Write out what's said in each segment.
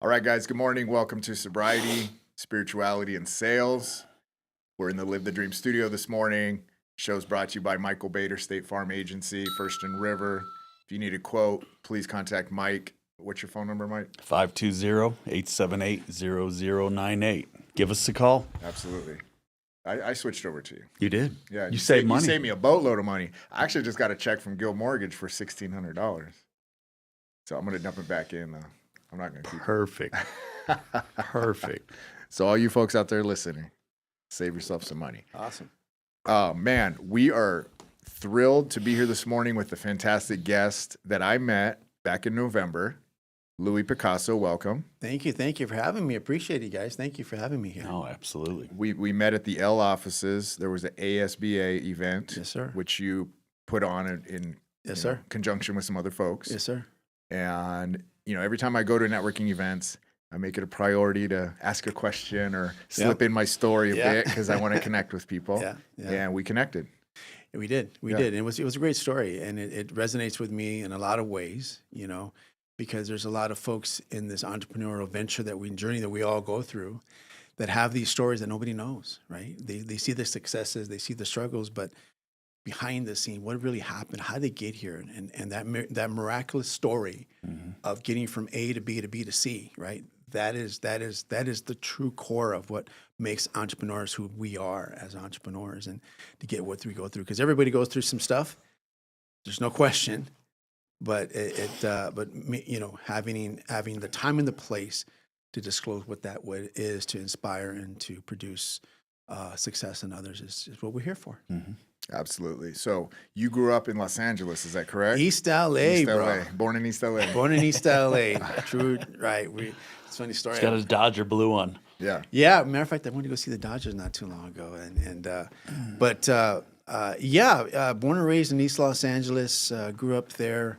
All right, guys, good morning. Welcome to Sobriety, Spirituality, and Sales. We're in the Live the Dream studio this morning. Show's brought to you by Michael Bader State Farm Agency, First and River. If you need a quote, please contact Mike. What's your phone number, Mike? 520-878-0098. Give us a call. Absolutely. I switched over to you. You did. Yeah, You saved money. You saved me a boatload of money. I actually just got a check from Guild Mortgage for $1,600. So I'm going to dump it back in, though. I'm not going to keep it. Perfect. Perfect. So all you folks out there listening, save yourself some money. Awesome. Man, we are thrilled to be here this morning with a fantastic guest that I met back in November. Louis Picazo, welcome. Thank you. Thank you for having me. Appreciate it, guys. Thank you for having me here. Oh, absolutely. We met at the L offices. There was an ASBA event. Yes, sir. Which you put on in Yes, sir. conjunction with some other folks. Yes, sir. And, every time I go to networking events, I make it a priority to ask a question or slip in my story a bit because I want to connect with people. Yeah. And we connected. We did. We did. And it was a great story. And it resonates with me in a lot of ways, because there's a lot of folks in this entrepreneurial journey that we all go through that have these stories that nobody knows, right? They see the successes, they see the struggles, but behind the scene, what really happened, how did they get here, and that miraculous story of getting from A to B to B to C, right? That is the true core of what makes entrepreneurs who we are as entrepreneurs, and to get what we go through, because everybody goes through some stuff. There's no question, but having the time and the place to disclose what that is, to inspire and to produce success in others is what we're here for. Mm-hmm. Absolutely. So you grew up in Los Angeles, is that correct? East LA, bro. LA. Born in East LA. Born in East LA. True, right. It's a funny story. He's got his Dodger blue on. Yeah. Yeah. Matter of fact, I went to go see the Dodgers not too long ago, born and raised in East Los Angeles. Grew up there.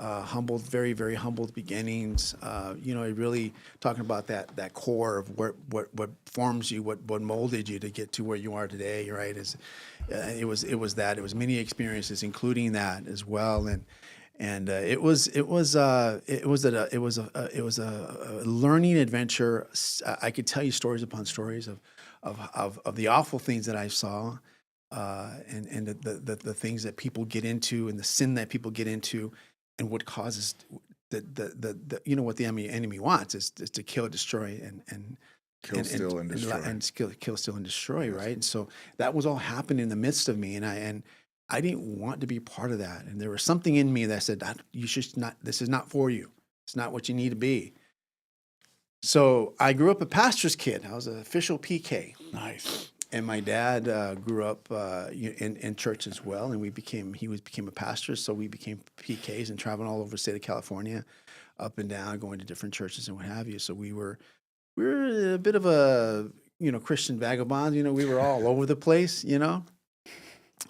Humbled, very, very humbled beginnings. Really talking about that core of what forms you, what molded you to get to where you are today. Right? It was many experiences, including that as well, and it was a learning adventure. I could tell you stories upon stories of the awful things that I saw, and the things that people get into, and the sin that people get into. And what causes what the enemy wants is to kill, destroy, and Kill, steal, and destroy. Kill, steal, and destroy, right? And so that was all happening in the midst of me, and I didn't want to be part of that. And there was something in me that said, "You should not. This is not for you. It's not what you need to be." So I grew up a pastor's kid. I was an official PK. Nice. And my dad grew up in church as well, and he became a pastor. So we became PKs and traveling all over the state of California, up and down, going to different churches and what have you. So we were a bit of a Christian vagabond. We were all over the place. And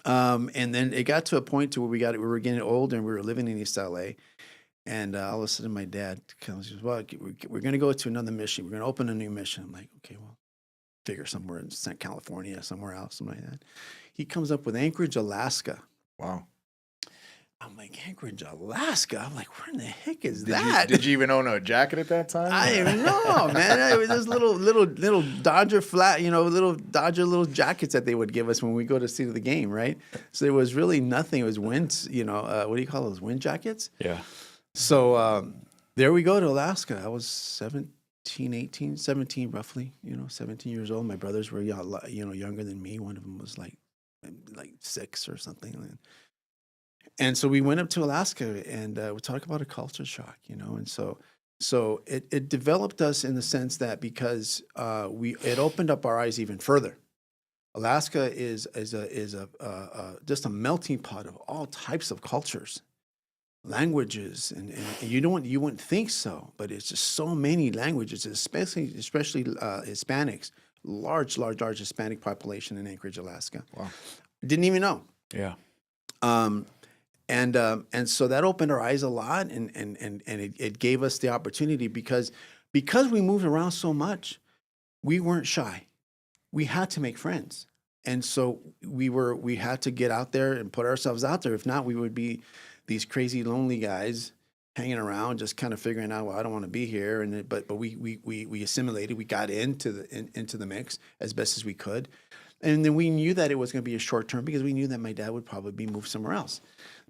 then it got to a point to where we were getting older, and we were living in East LA. And all of a sudden, my dad comes and says, "Well, we're going to go to another mission. We're going to open a new mission." I'm like, "Okay, well." Figure somewhere in California, somewhere else, something like that. He comes up with Anchorage, Alaska. Wow. I'm like, Anchorage, Alaska? I'm like, where in the heck is that? Did you even own a jacket at that time? I didn't know, man. It was those little Dodger little jackets that they would give us when we go to see the game, right? So there was really nothing. It was wind, what do you call those, wind jackets? Yeah. So there we go to Alaska. I was 17 roughly, 17 years old. My brothers were, younger than me. One of them was like 6 or something. And so we went up to Alaska, and we talked about a culture shock, and so it developed us in the sense that because it opened up our eyes even further. Alaska is just a melting pot of all types of cultures. Languages, and you wouldn't think so, but it's just so many languages, especially Hispanics, large Hispanic population in Anchorage, Alaska. Wow. Didn't even know. Yeah. And so that opened our eyes a lot, and it gave us the opportunity because we moved around so much, we weren't shy. We had to make friends, and so we had to get out there and put ourselves out there. If not, we would be these crazy lonely guys hanging around, just kind of figuring out, well, I don't want to be here. But we assimilated. We got into the mix as best as we could, and then we knew that it was going to be a short term because we knew that my dad would probably be moved somewhere else.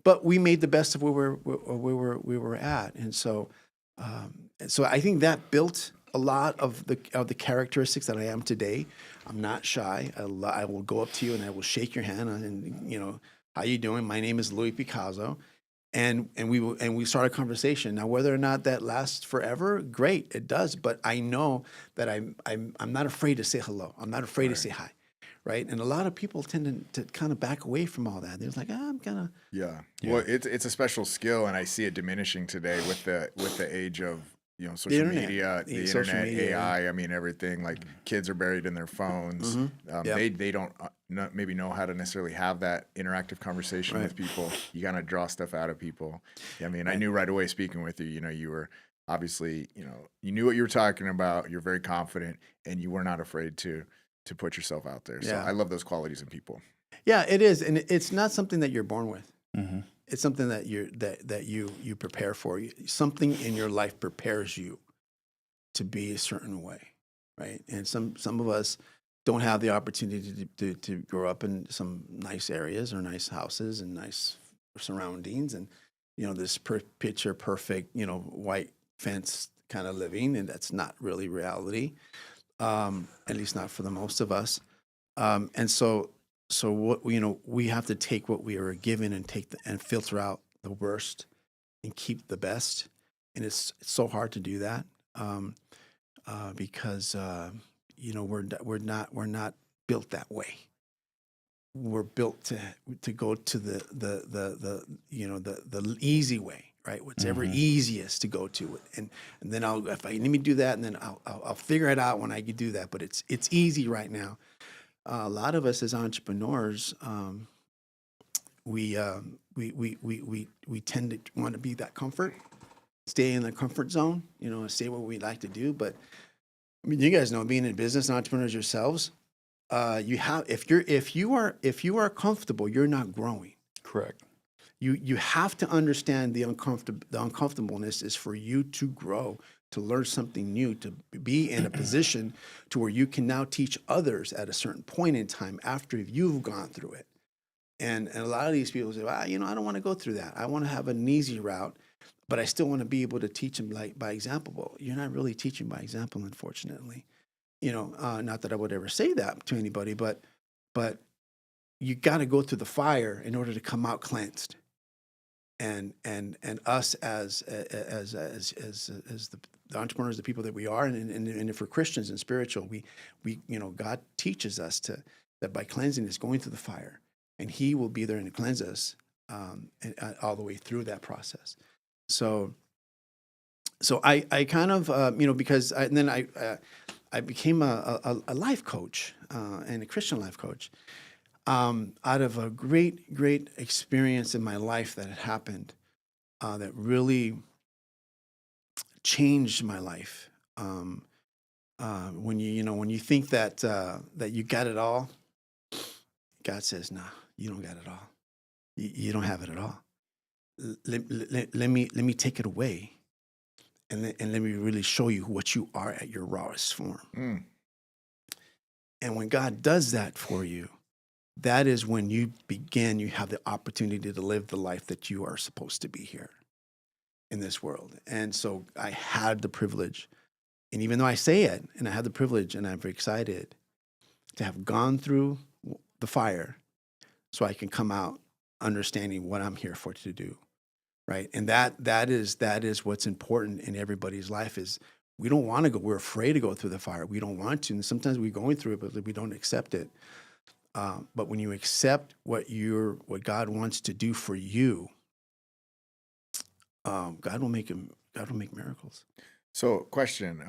But we made the best of where we were at, and so I think that built a lot of the characteristics that I am today. I'm not shy. I will go up to you and I will shake your hand and how you doing? My name is Louis Picazo. And we start a conversation. Now, whether or not that lasts forever, great, it does. But I know that I'm not afraid to say hello. I'm not afraid to say hi, right? And a lot of people tend to kind of back away from all that. They're like, I'm gonna. Yeah. Well, it's a special skill, and I see it diminishing today with the age of social internet. media, the Social internet, media, AI. I mean, everything. Like kids are buried in their phones. They don't maybe know how to necessarily have that interactive conversation with people. You gotta draw stuff out of people. I mean, I knew right away speaking with you. You were obviously you knew what you were talking about. You're very confident, and you were not afraid to put yourself out there. So I love those qualities in people. Yeah, it is, and it's not something that you're born with. Mm-hmm. It's something that you prepare for. Something in your life prepares you to be a certain way, right? And some of us don't have the opportunity to grow up in some nice areas or nice houses and nice surroundings, and this picture perfect white fence kind of living, and that's not really reality, at least not for the most of us. And so what we have to take what we are given and and filter out the worst and keep the best, and it's so hard to do that because we're not built that way. We're built to go to the easy way, right? Whatever easiest to go to, and then let me do that, and then I'll figure it out when I do that. But it's easy right now. A lot of us as entrepreneurs, we tend to want to be that comfort, stay in the comfort zone, stay what we like to do. But I mean, you guys know, being in business and entrepreneurs yourselves, if you are comfortable, you're not growing. Correct. You have to understand the uncomfortableness is for you to grow, to learn something new, to be in a position to where you can now teach others at a certain point in time after you've gone through it. And a lot of these people say, well, I don't want to go through that. I want to have an easy route, but I still want to be able to teach them by example. Well, you're not really teaching by example, unfortunately. Not that I would ever say that to anybody, but you got to go through the fire in order to come out cleansed. And us as the entrepreneurs, the people that we are, and if we're Christians and spiritual, we God teaches us that by cleansing is going through the fire, and He will be there and cleanse us all the way through that process. So I kind of because I became a life coach and a Christian life coach. Out of a great experience in my life that had happened, that really changed my life. When you think that you got it all, God says, "No, you don't got it all. You don't have it at all. Let me take it away, and let me really show you what you are at your rawest form." Mm. And when God does that for you, that is when you have the opportunity to live the life that you are supposed to be here in this world. And so I had the privilege, and even though I say it, and I had the privilege, and I'm very excited to have gone through the fire so I can come out understanding what I'm here for to do, right? And that is what's important in everybody's life is we don't want to go, we're afraid to go through the fire. We don't want to, and sometimes we're going through it, but we don't accept it. But when you accept what God wants to do for you, God will make miracles. So, question: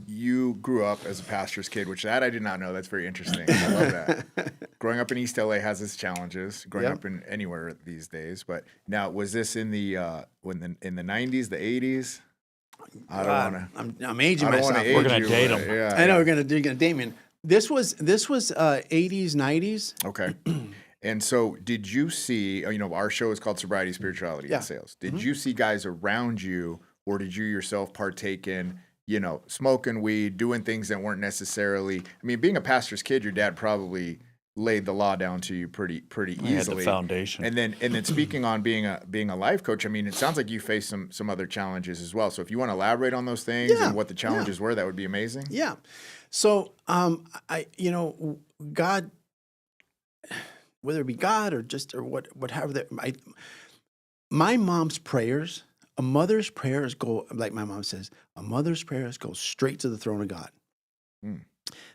you grew up as a pastor's kid, which I did not know. That's very interesting. I love that. Growing up in East LA has its challenges. Growing up in anywhere these days, but now was this in the in the 90s, the 80s? I don't want to. I'm aging myself. We're gonna date them. Yeah, I know you're gonna date me. This was 80s, 90s. Okay. And so, did you see? Our show is called Sobriety, Spirituality, Yeah. and Sales. Did you see guys around you, or did you yourself partake in, smoking weed, doing things that weren't necessarily? I mean, being a pastor's kid, your dad probably laid the law down to you pretty I had the easily. foundation. And then speaking on being a life coach, I mean, it sounds like you faced some other challenges as well. So if you want to elaborate on those things Yeah, and what the challenges were, that would be amazing. Yeah. So, God, whether it be God or whatever, my mom's prayers, a mother's prayers go, like my mom says, a mother's prayers go straight to the throne of God. Mm.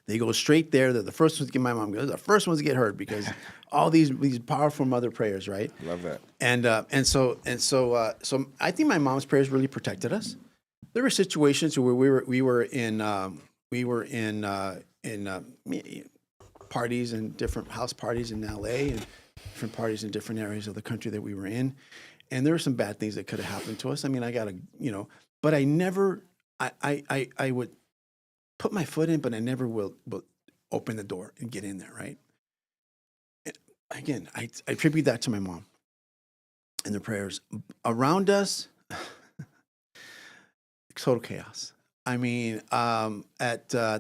They go straight there. They're the first ones to get, my mom goes, the first ones to get heard, because all these powerful mother prayers, right? Love that. So I think my mom's prayers really protected us. There were situations where we were in parties and different house parties in LA and different parties in different areas of the country that we were in, and there were some bad things that could have happened to us. I mean, but I never, I would put my foot in, but I never will open the door and get in there, right? And again, I attribute that to my mom and the prayers around us. Total chaos. I mean, I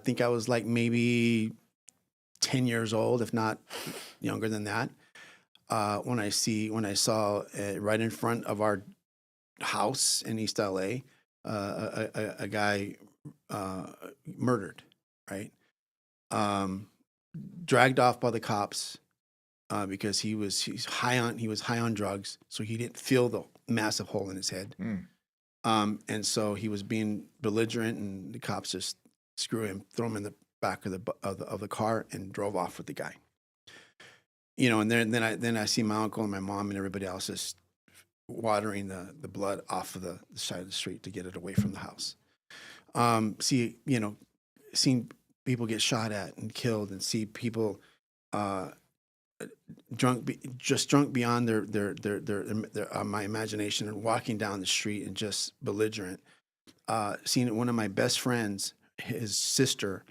think I was like maybe 10 years old, if not younger than that, when I saw right in front of our house in East LA, a guy murdered, right? Dragged off by the cops because he was high on drugs, so he didn't feel the massive hole in his head. And so he was being belligerent, and the cops just threw him in the back of the car and drove off with the guy. And then I see my uncle and my mom and everybody else just watering the blood off of the side of the street to get it away from the house. Seeing people get shot at and killed, and see people drunk beyond their my imagination, and walking down the street and just belligerent. Seeing one of my best friends, his sister,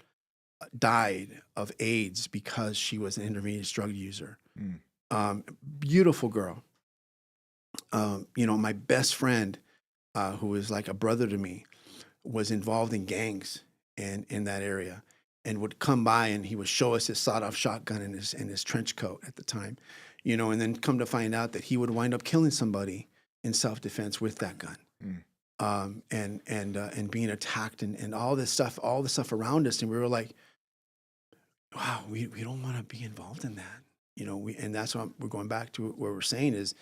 died of AIDS because she was an intravenous drug user. Beautiful girl. My best friend, who was like a brother to me, was involved in gangs in that area, and would come by and he would show us his sawed-off shotgun in his trench coat at the time, and then come to find out that he would wind up killing somebody in self-defense with that gun. And being attacked and all the stuff around us, and we were like, wow, we don't want to be involved in that, and that's what we're going back to. What we're saying is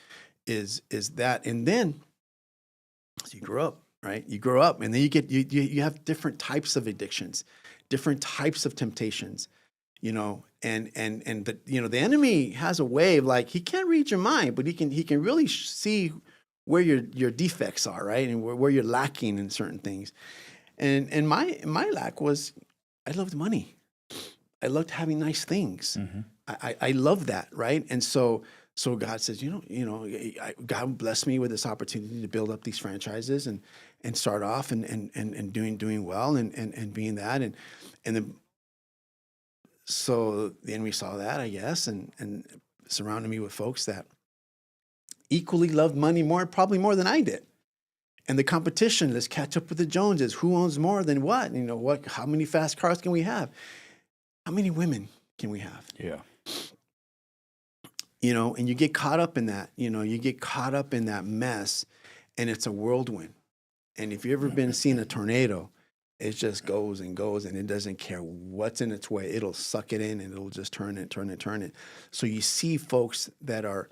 that, and then so you grow up, right? You grow up, and then you have different types of addictions, different types of temptations, and the enemy has a way of, like, he can't read your mind, but he can really see where your defects are, right? And where you're lacking in certain things. And my lack was, I loved money. I loved having nice things. Mm-hmm. I love that, right? And so God says, God blessed me with this opportunity to build up these franchises and start off and doing well and being that, and then so the enemy saw that, I guess, and surrounded me with folks that equally loved money probably more than I did. And the competition, let's catch up with the Joneses. Who owns more than what? How many fast cars can we have? How many women can we have? Yeah. And you get caught up in that, you get caught up in that mess, and it's a whirlwind. And if you've ever seen a tornado, it just goes and goes, and it doesn't care what's in its way. It'll suck it in, and it'll just turn it. So you see folks that are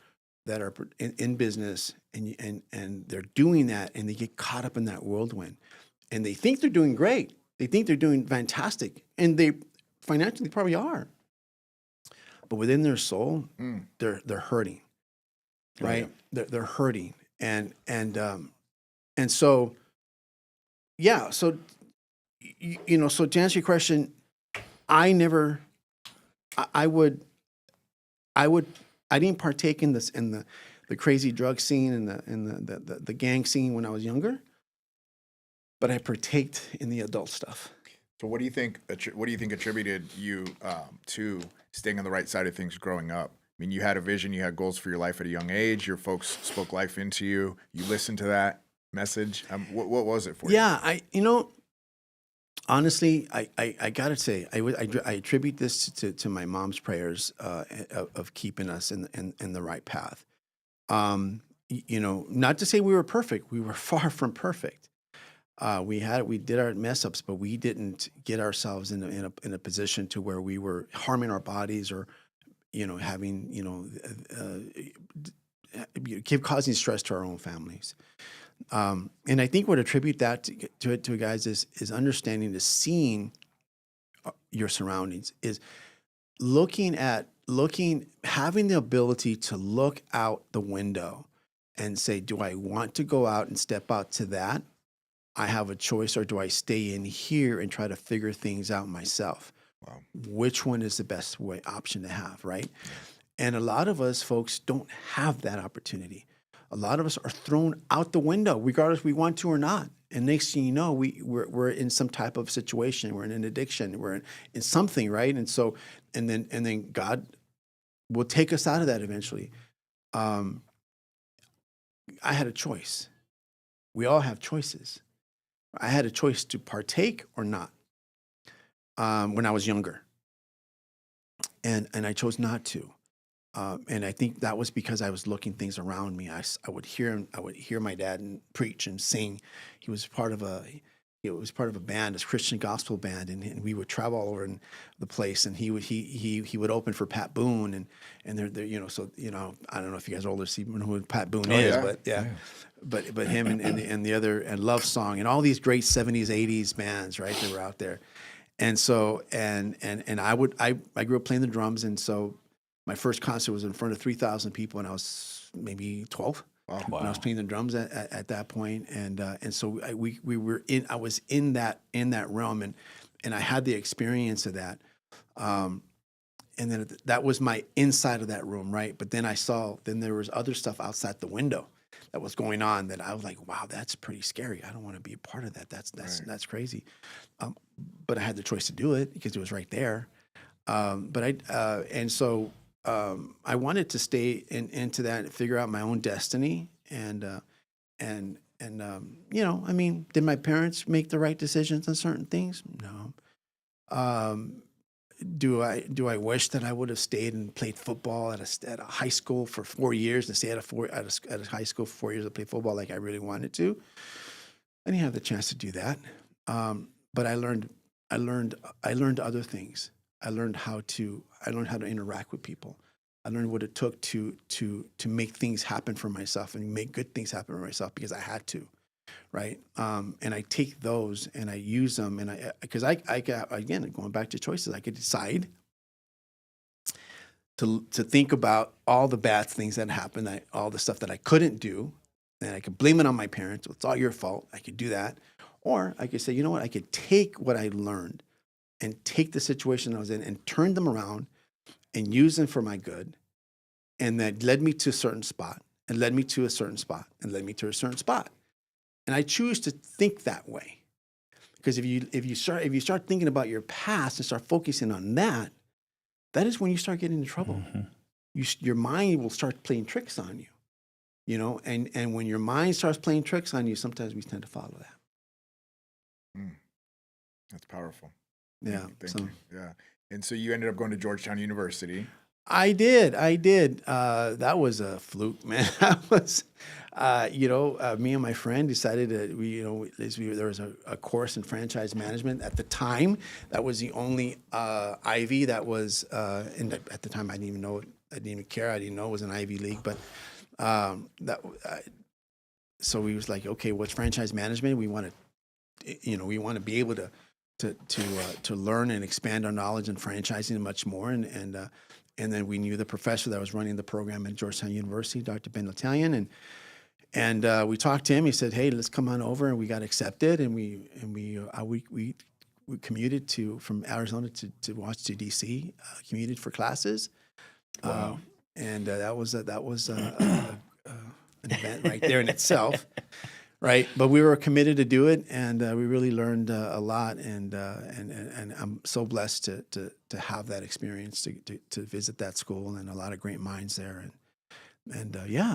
in business, and they're doing that, and they get caught up in that whirlwind, and they think they're doing great. They think they're doing fantastic, and they financially probably are. But within their soul, they're hurting, right? Yeah. They're hurting, and so, yeah. So, so to answer your question, I didn't partake in this, in the crazy drug scene and the gang scene when I was younger, but I partaked in the adult stuff. So what do you think attributed you to staying on the right side of things growing up? mean, you had a vision, you had goals for your life at a young age. Your folks spoke life into you. You listened to that message. What was it for you? Yeah, honestly, I gotta say, I attribute this to my mom's prayers of keeping us in the right path. Not to say we were perfect. We were far from perfect. We did our mess ups, but we didn't get ourselves in a position to where we were harming our bodies or, having, keep causing stress to our own families. And I think what attribute that to guys is understanding, is seeing your surroundings, is having the ability to look out the window and say, do I want to go out and step out to that? I have a choice, or do I stay in here and try to figure things out myself? Wow. Which one is the best option to have, right? And a lot of us folks don't have that opportunity. A lot of us are thrown out the window, regardless if we want to or not. And next thing you know, we're in some type of situation. We're in an addiction. We're in something, right? And so, and then God will take us out of that eventually. I had a choice. We all have choices. I had a choice to partake or not when I was younger, and I chose not to. And I think that was because I was looking things around me. I would hear him. I would hear my dad preach and sing. He was part of a band, a Christian gospel band, and we would travel all over the place. And he would open for Pat Boone, and they're so I don't know if you guys are older, see who Pat Boone is, yeah. but yeah. But him and the other, and Love Song and all these great 70s, 80s bands, right, that were out there. And so and I grew up playing the drums, and so my first concert was in front of 3,000 people, and I was maybe 12. Wow. When I was playing the drums at that point, and so I was in that realm, and I had the experience of that, and then that was my inside of that room, right? But then then there was other stuff outside the window that was going on that I was like, wow, that's pretty scary. I don't want to be a part of that. That's crazy. But I had the choice to do it because it was right there. I wanted to stay into that and figure out my own destiny. Did my parents make the right decisions on certain things? No. Do I wish that I would have stayed and played football at a high school for 4 years and stay at a high school for 4 years and play football like I really wanted to? I didn't have the chance to do that. But I learned other things. I learned how to interact with people. I learned what it took to make things happen for myself and make good things happen for myself because I had to, right? And I take those and I use them, and because again, going back to choices, I could decide to think about all the bad things that happened, all the stuff that I couldn't do, and I could blame it on my parents. It's all your fault. I could do that, or I could say, you know what? I could take what I learned and take the situation I was in and turn them around and use them for my good. And that led me to a certain spot, and led me to a certain spot, and led me to a certain spot. And I choose to think that way. Because if you start thinking about your past and start focusing on that is when you start getting into trouble. Mm-hmm. Your mind will start playing tricks on you. And when your mind starts playing tricks on you, sometimes we tend to follow that. That's powerful. Yeah. Thank you. Yeah. And so you ended up going to Georgetown University. I did. That was a fluke, man. That was, me and my friend decided that there was a course in franchise management at the time. That was the only Ivy that was, at the time I didn't even know it. I didn't even care. I didn't know it was an Ivy League, but so we was like, okay, what's franchise management? We want to be able to learn and expand our knowledge in franchising much more, and then we knew the professor that was running the program at Georgetown University, Dr. Ben Italian, and we talked to him. He said, "Hey, let's come on over," and we got accepted, and we commuted from Arizona to Washington D.C. Commuted for classes. Wow. And that was an event right there in itself. right? But we were committed to do it, and we really learned a lot. And I'm so blessed to have that experience, to visit that school, and a lot of great minds there.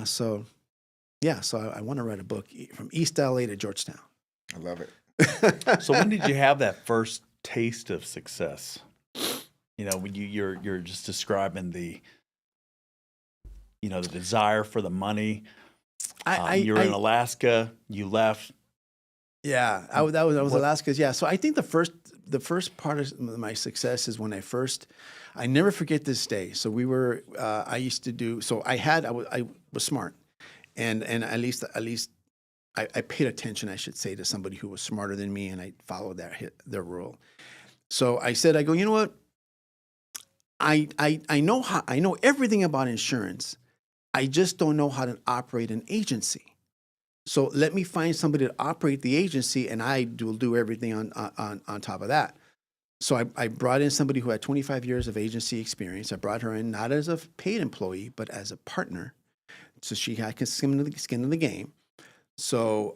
So I want to write a book from East LA to Georgetown. I love it. So when did you have that first taste of success? You know, when you're just describing the desire for the money. You were in Alaska. You left. Yeah, that was Alaska's. Yeah, so I think the first part of my success is when I never forget this day. So we were, I used to do. So I was smart, and at least I paid attention, I should say, to somebody who was smarter than me, and I followed their rule. So I go, you know what? I know everything about insurance. I just don't know how to operate an agency. So let me find somebody to operate the agency, and I will do everything on top of that. So I brought in somebody who had 25 years of agency experience. I brought her in not as a paid employee, but as a partner. So she had skin in the game. So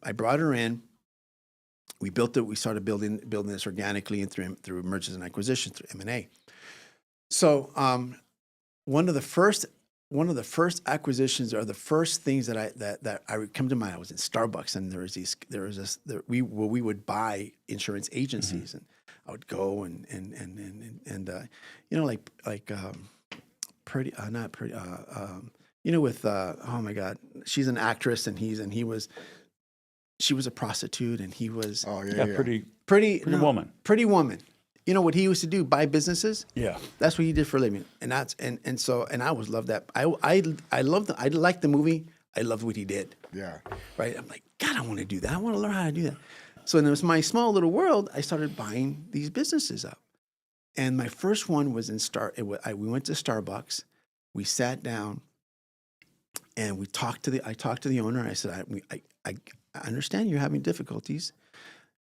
I brought her in. We built it. We started building this organically and through mergers and acquisitions, through M&A. So one of the first acquisitions, or the first things that I would come to mind, I was in Starbucks, and we would buy insurance agencies, and I would go and with oh my God, she's an actress, and she was a prostitute, and he was pretty woman. You know what he used to do? Buy businesses. Yeah, that's what he did for a living, and I always loved that. I liked the movie. I loved what he did. Yeah, right. I'm like, God, I want to do that. I want to learn how to do that. So in my small little world, I started buying these businesses up, and my first one was we went to Starbucks. We sat down, and I talked to the owner. I said, I understand you're having difficulties.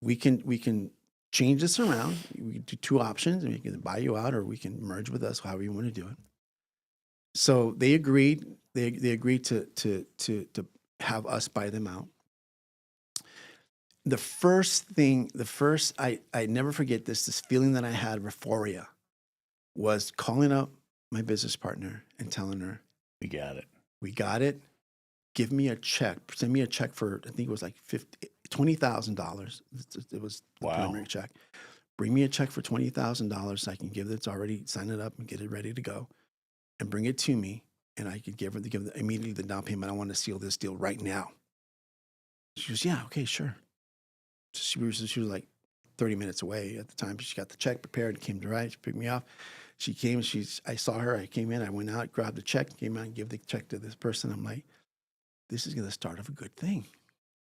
We can change this around. We can do two options, and we can buy you out, or we can merge with us, however you want to do it. So they agreed. They agreed to have us buy them out. I never forget this feeling that I had, euphoria, was calling up my business partner and telling her, we got it. Give me a check. Send me a check for, I think it was like $20,000. It was the preliminary check. Bring me a check for $20,000 so I can sign it up and get it ready to go, and bring it to me, and I could give immediately the down payment. I want to seal this deal right now. She goes, yeah, okay, sure. She was like 30 minutes away at the time. She got the check prepared, came to she picked me up. She came, I saw her, I came in, I went out, grabbed the check, came out and gave the check to this person. I'm like, this is going to start off a good thing,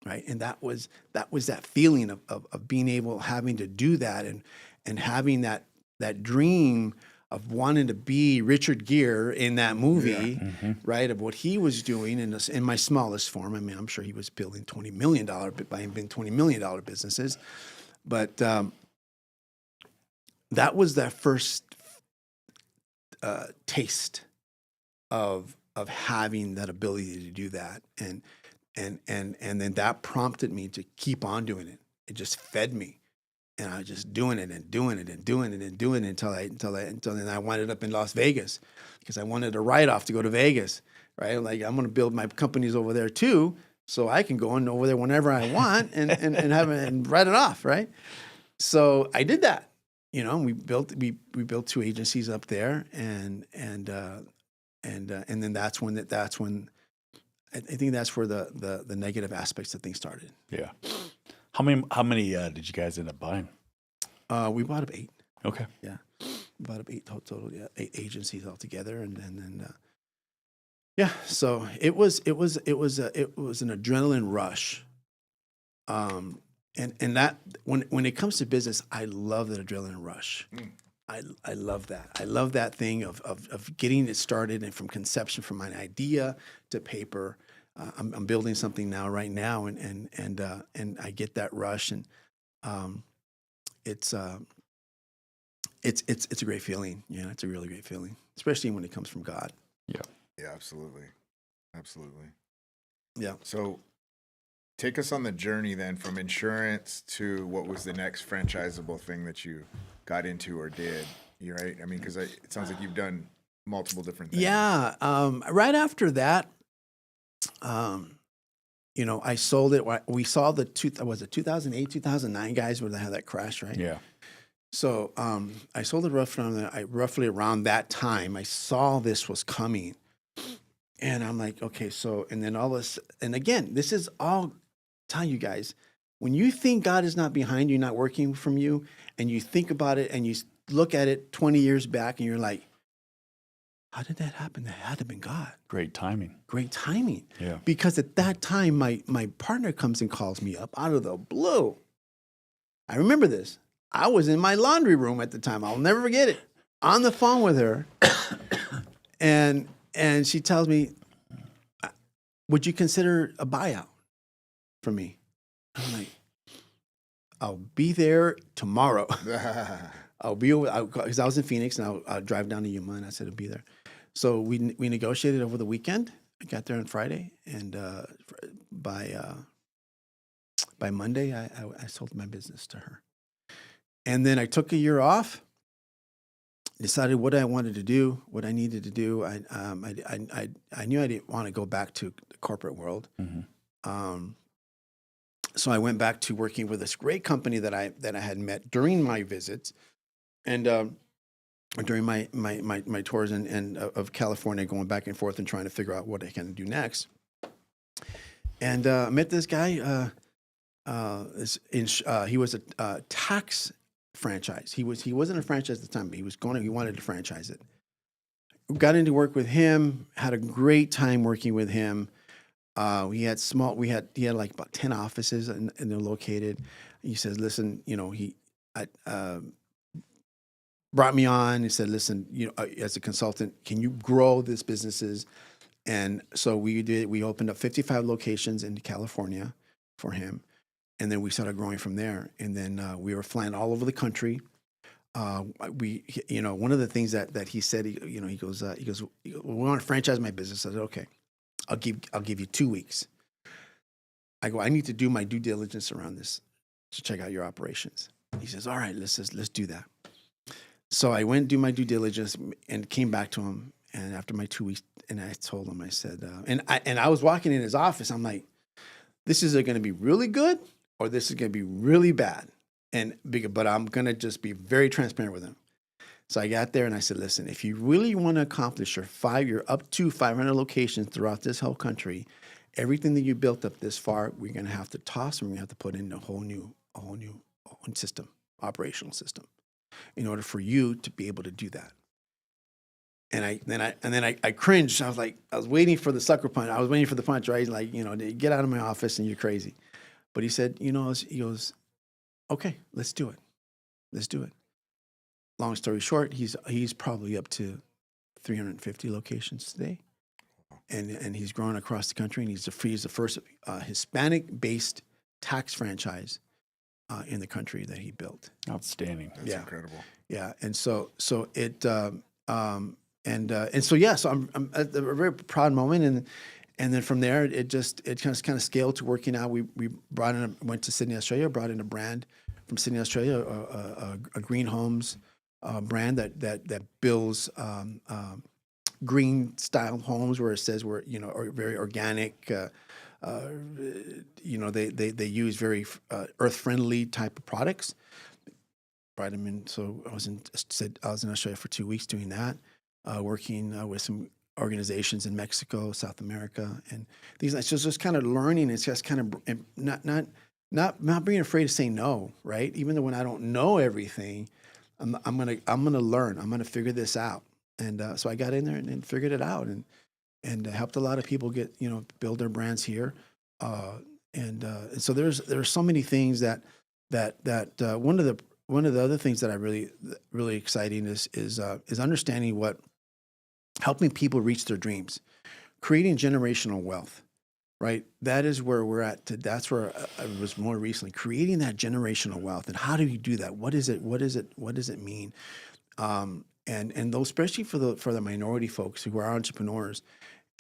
right? And that was that feeling of being able, having to do that, and having that dream of wanting to be Richard Gere in that movie, right? Of what he was doing in my smallest form. I mean, I'm sure he was building $20 million businesses, but that was that first taste of having that ability to do that, and then that prompted me to keep on doing it. It just fed me, and I was just doing it until then I wound up in Las Vegas, because I wanted a write-off to go to Vegas, right? Like, I'm going to build my companies over there too, so I can go in over there whenever I want and have it and write it off, right? So I did that. We built two agencies up there, and then that's when I think that's where the negative aspects of things started. Yeah. How many did you guys end up buying? We bought up 8. Okay. Yeah, we bought up 8 total. Yeah, 8 agencies altogether, and then yeah. So it was an adrenaline rush. And that when it comes to business, I love that adrenaline rush. I love that. I love that thing of getting it started, and from conception, from an idea to paper. I'm building something right now, and I get that rush, and it's a great feeling. Yeah, it's a really great feeling, especially when it comes from God. Yeah. Yeah, absolutely. Yeah. So take us on the journey then from insurance to what was the next franchisable thing that you got into or did. You right? I mean, because it sounds like you've done multiple different things. Yeah. Right after that, I sold it. We saw the 2008, 2009 guys where they had that crash, right? Yeah. So I sold it roughly around that time. I saw this was coming, and I'm like, okay. So and then all this, and again, this is all telling you guys, when you think God is not behind you, not working from you, and you think about it and you look at it 20 years back, and you're like, how did that happen? That had to have been God. Great timing. Great timing. Yeah. Because at that time, my partner comes and calls me up out of the blue. I remember this. I was in my laundry room at the time. I'll never forget it. On the phone with her. and she tells me, would you consider a buyout for me? I'm like, I'll be there tomorrow. Because I was in Phoenix and I'll drive down to Yuma, and I said I'll be there. So we negotiated over the weekend. I got there on Friday, and by Monday, I sold my business to her. And then I took a year off, decided what I wanted to do, what I needed to do. I knew I didn't want to go back to the corporate world. Mm-hmm. So I went back to working with this great company that I had met during my visits, and during my tours of California, going back and forth and trying to figure out what I can do next. And I met this guy. He was a tax franchise. He wasn't a franchise at the time, but he wanted to franchise it. Got into work with him. Had a great time working with him. He had like about 10 offices, and they're located. He says, listen, he brought me on. He said, listen, as a consultant, can you grow these businesses? And so we did. We opened up 55 locations in California for him. And then we started growing from there. And then we were flying all over the country. One of the things that he said, he goes, we want to franchise my business. I said, okay, I'll give you 2 weeks. I go, I need to do my due diligence around this to check out your operations. He says, all right, let's do that. So I went and do my due diligence and came back to him. And after my 2 weeks, and I told him, I said, and I was walking in his office. I'm like, this is going to be really good, or this is going to be really bad. But I'm going to just be very transparent with him. So I got there and I said, listen, if you really want to accomplish your up to 500 locations throughout this whole country, everything that you built up this far, we're going to have to toss, and we're going to have to put in a whole new system, operational system, in order for you to be able to do that. And I cringed. I was waiting for the sucker punch. I was waiting for the punch, right? Like, get out of my office and you're crazy. But he said, he goes, okay, let's do it. Let's do it. Long story short, he's probably up to 350 locations today. And he's growing across the country, and he's the first Hispanic-based tax franchise in the country that he built. Outstanding. That's incredible. Yeah. And so it, so I'm at a very proud moment. And then from there, it kind of scaled to working out. We went to Sydney, Australia, brought in a brand from Sydney, Australia, a green homes brand that builds green style homes, where it says we're very organic. They use very earth friendly type of products. Brought them in. So I was in Australia for 2 weeks doing that, working with some organizations in Mexico, South America, and these. It's just kind of learning. It's just kind of not being afraid to say no, right? Even though when I don't know everything, I'm gonna learn. I'm gonna figure this out. And so I got in there and figured it out, and helped a lot of people get build their brands here. And so there's so many things that one of the other things that I really exciting is understanding helping people reach their dreams, creating generational wealth, right? That is where we're at. That's where I was more recently, creating that generational wealth. And how do you do that? What does it mean? And those, especially for the minority folks who are entrepreneurs,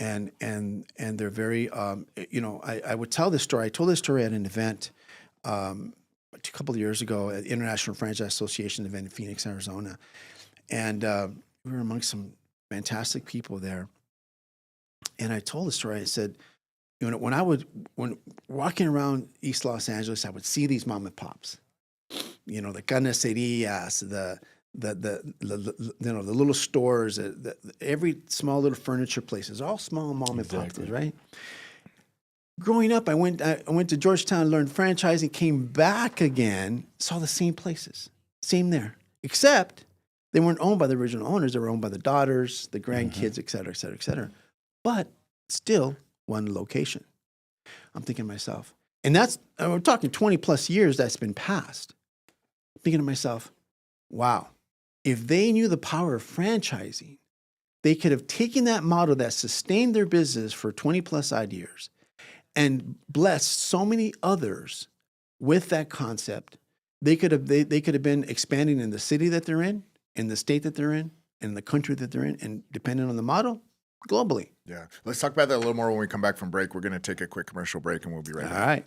and they're very, I would tell this story. I told this story at an event a couple of years ago at the International Franchise Association event in Phoenix, Arizona, and we were amongst some fantastic people there. And I told the story. I said, when walking around East Los Angeles, I would see these mom and pops, the carnicerias, the little stores, every small little furniture places, all small mom and pops, right? Growing up, I went to Georgetown, learned franchising, came back again, saw the same places, same there, except they weren't owned by the original owners. They were owned by the daughters, the grandkids, et cetera, et cetera, et cetera. But still one location. I'm thinking to myself, and we're talking 20 plus years that's been passed. I'm thinking to myself, wow, if they knew the power of franchising, they could have taken that model that sustained their business for 20 plus odd years and blessed so many others with that concept. They could have been expanding in the city that they're in the state that they're in the country that they're in, and depending on the model, globally. Yeah. Let's talk about that a little more when we come back from break. We're going to take a quick commercial break and we'll be right back. All right.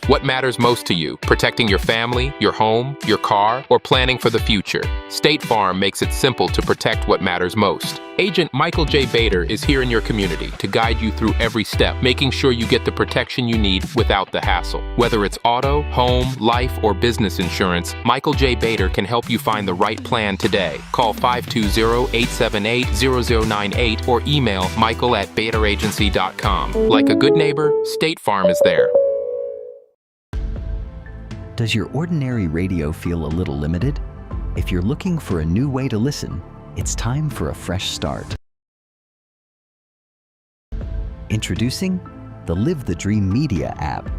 What matters most to you? Protecting your family, your home, your car, or planning for the future? State Farm makes it simple to protect what matters most. Agent Michael J. Bader is here in your community to guide you through every step, making sure you get the protection you need without the hassle. Whether it's auto, home, life, or business insurance, Michael J. Bader can help you find the right plan today. Call 520-878-0098 or email michael@baderagency.com. Like a good neighbor, State Farm is there. Does your ordinary radio feel a little limited? If you're looking for a new way to listen, it's time for a fresh start. Introducing the Live the Dream Media app,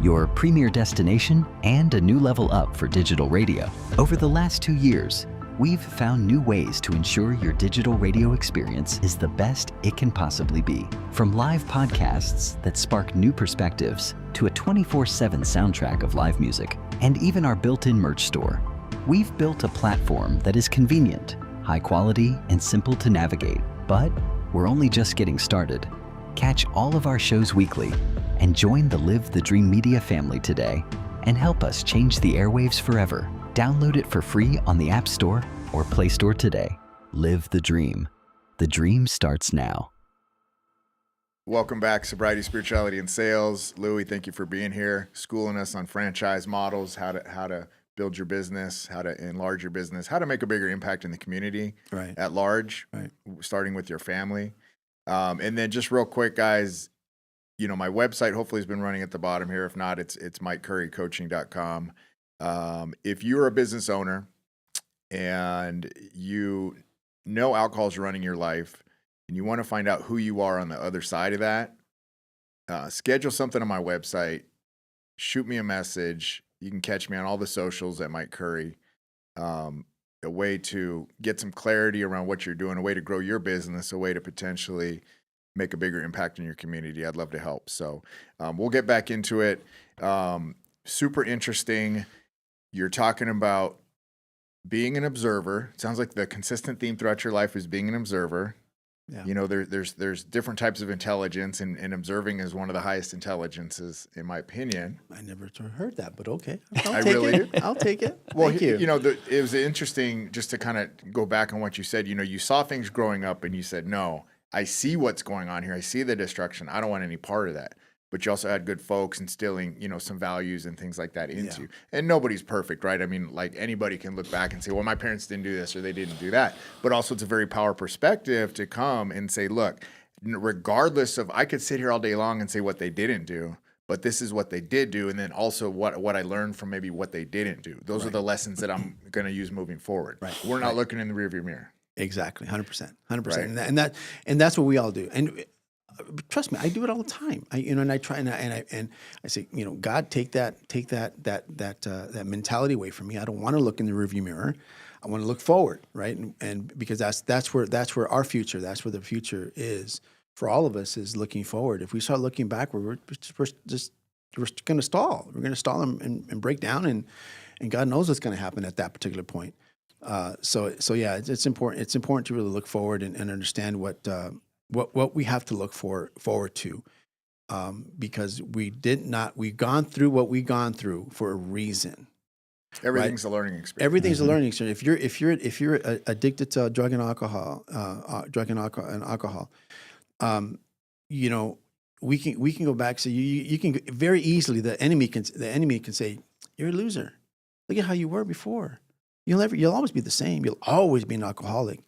your premier destination and a new level up for digital radio. Over the last 2 years, we've found new ways to ensure your digital radio experience is the best it can possibly be. From live podcasts that spark new perspectives to a 24/7 soundtrack of live music, and even our built-in merch store, we've built a platform that is convenient, high quality, and simple to navigate. But we're only just getting started. Catch all of our shows weekly and join the Live the Dream Media family today and help us change the airwaves forever. Download it for free on the App Store or Play Store today. Live the dream. The dream starts now. Welcome back, Sobriety, Spirituality, and Sales. Louis, thank you for being here, schooling us on franchise models, how to build your business, how to enlarge your business, how to make a bigger impact in the community at large, starting with your family. And then just real quick, guys, my website hopefully has been running at the bottom here. If not, it's mikecurrycoaching.com. If you're a business owner and you know alcohol's running your life and you want to find out who you are on the other side of that, schedule something on my website, shoot me a message. You can catch me on all the socials at Mike Curry. A way to get some clarity around what you're doing, a way to grow your business, a way to potentially make a bigger impact in your community. I'd love to help. So we'll get back into it. Super interesting. You're talking about being an observer. It sounds like the consistent theme throughout your life is being an observer. Yeah. There's different types of intelligence, and observing is one of the highest intelligences, in my opinion. I never heard that, but okay. I'll take it. Well, thank you. It was interesting just to kind of go back on what you said. You saw things growing up, and you said, no, I see what's going on here. I see the destruction. I don't want any part of that. But you also had good folks instilling, some values and things like that into you. And nobody's perfect, right? I mean, like anybody can look back and say, well, my parents didn't do this or they didn't do that. But also it's a very powerful perspective to come and say, look, regardless of, I could sit here all day long and say what they didn't do, but this is what they did do. And then also what I learned from maybe what they didn't do. Those are the lessons that I'm going to use moving forward. Right. We're not looking in the rearview mirror. Exactly. 100%. Right. And that's what we all do. And trust me, I do it all the time. I try and I say, God, take that mentality away from me. I don't want to look in the rearview mirror. I want to look forward, right? And because that's where our future, that's where the future is for all of us, is looking forward. If we start looking backward, we're going to stall. We're going to stall and break down, and God knows what's going to happen at that particular point. So yeah, it's important. It's important to really look forward and understand what what we have to look forward to, because we've gone through what we've gone through for a reason. Everything's a learning experience. Everything's a learning experience. If you're addicted to drug and alcohol, you know, we can go back. So you can very easily, the enemy can say, you're a loser. Look at how you were before. You'll always be the same. You'll always be an alcoholic.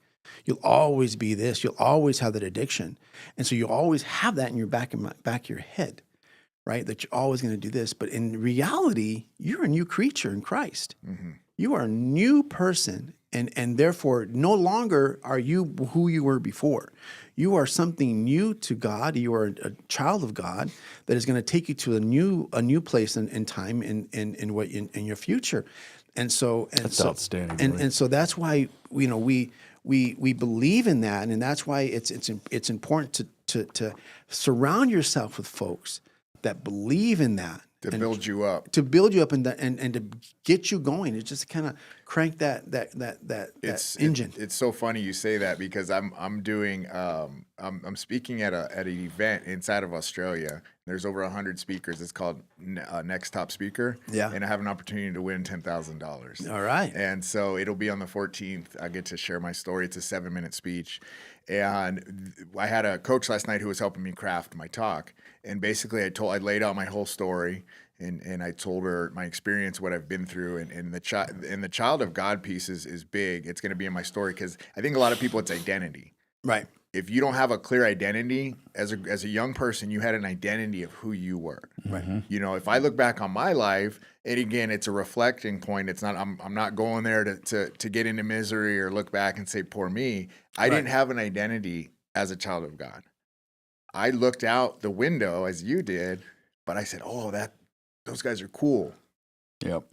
You'll always be this. You'll always have that addiction, and so you'll always have that in your back of your head, right? That you're always going to do this. But in reality, you're a new creature in Christ. Mm-hmm. You are a new person, and therefore no longer are you who you were before. You are something new to God. You are a child of God that is going to take you to a new place in time in your future. That's outstanding. And so that's why we believe in that, and that's why it's important to surround yourself with folks that believe in that. To build you up. To build you up and to get you going. It's just kind of crank that engine. It's so funny you say that, because I'm speaking at an event inside of Australia. There's over 100 speakers. It's called Next Top Speaker. Yeah. And I have an opportunity to win $10,000. All right. And so it'll be on the 14th. I get to share my story. It's a 7-minute speech. And I had a coach last night who was helping me craft my talk. And basically I laid out my whole story, and I told her my experience, what I've been through, and the child of God piece is big. It's going to be in my story, because I think a lot of people, it's identity. Right. If you don't have a clear identity as a young person, you had an identity of who you were. Right. You know, if I look back on my life, and again, it's a reflecting point. It's not, I'm not going there to get into misery or look back and say, poor me. I didn't have an identity as a child of God. I looked out the window as you did, but I said, oh, those guys are cool. Yep.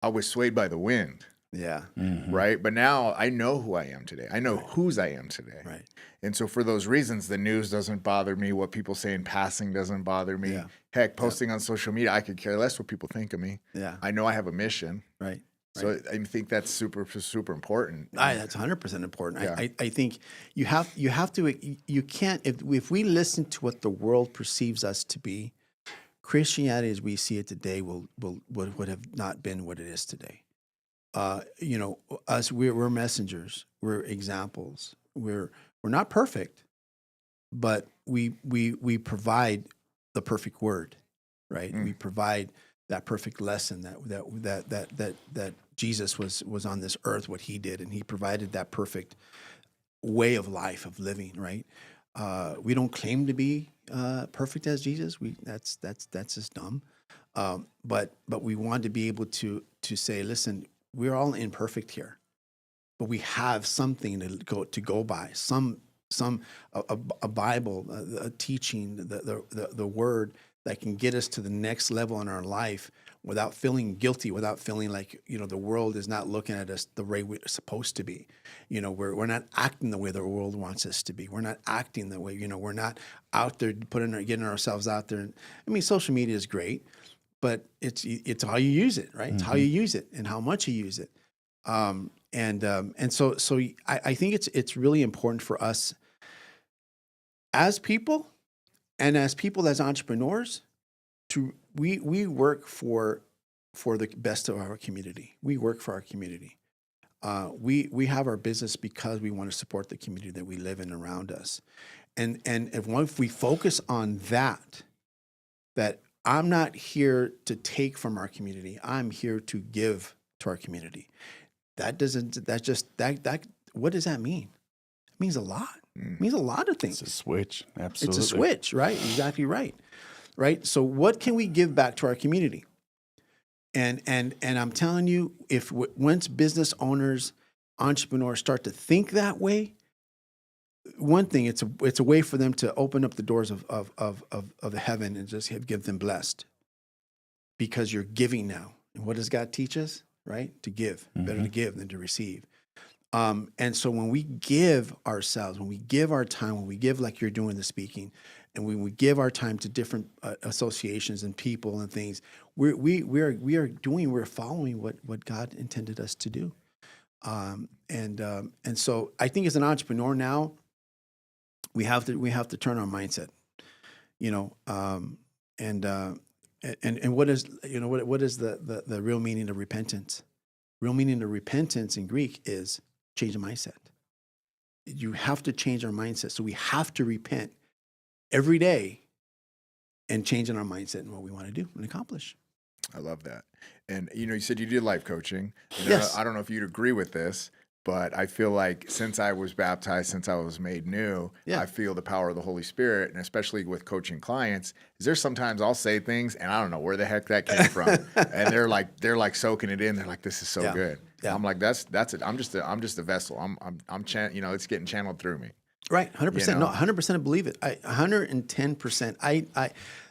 I was swayed by the wind. Yeah. Mm-hmm. Right. But now I know who I am today. I know whose I am today. Right. And so for those reasons, the news doesn't bother me. What people say in passing doesn't bother me. Yeah. Heck, posting on social media, I could care less what people think of me. Yeah. I know I have a mission. Right. So I think that's super, super important. That's 100% important. Yeah. I think you have to, you can't, if we listen to what the world perceives us to be, Christianity as we see it today would have not been what it is today. Us, we're messengers, we're examples. We're not perfect, but we provide the perfect word, right? We provide that perfect lesson that Jesus was on this earth, what he did, and he provided that perfect way of life, of living, right? We don't claim to be perfect as Jesus. That's just dumb. But we want to be able to say, listen, we're all imperfect here, but we have something to go by. A Bible, a teaching, the word that can get us to the next level in our life without feeling guilty, without feeling like, the world is not looking at us the way we're supposed to be. We're not acting the way the world wants us to be. We're not acting the way, we're not out there getting ourselves out there. I mean, social media is great, but it's how you use it, right? It's how you use it and how much you use it. And so I think it's really important for us as people, and as people, as entrepreneurs, we work for the best of our community. We work for our community. We have our business because we want to support the community that we live in around us. And if we focus on that I'm not here to take from our community. I'm here to give to our community. What does that mean? It means a lot. It means a lot of things. It's a switch. Absolutely. It's a switch, right? Exactly right. Right. So what can we give back to our community? And I'm telling you, once business owners, entrepreneurs start to think that way, one thing, it's a way for them to open up the doors of heaven and just give them blessed, because you're giving now. And what does God teach us? Right? To give. Better to give than to receive. And so when we give ourselves, when we give our time, when we give like you're doing the speaking, and when we give our time to different associations and people and things, we're following what God intended us to do. And so I think as an entrepreneur now, we have to turn our mindset, you know, and what is, you know, what is the real meaning of repentance? Real meaning of repentance in Greek is change the mindset. You have to change our mindset. So we have to repent every day and changing our mindset and what we want to do and accomplish. I love that. And you know, you said you did life coaching. You know, Yes. I don't know if you'd agree with this, but I feel like since I was baptized, since I was made new, Yeah. I feel the power of the Holy Spirit, and especially with coaching clients, is there sometimes I'll say things and I don't know where the heck that came from, and they're like soaking it in. They're like, "This is so Yeah. good." Yeah. I'm like, "That's it. I'm just a vessel. You know, it's getting channeled through me." Right, 100%. You know? No, 100% believe it. 110%.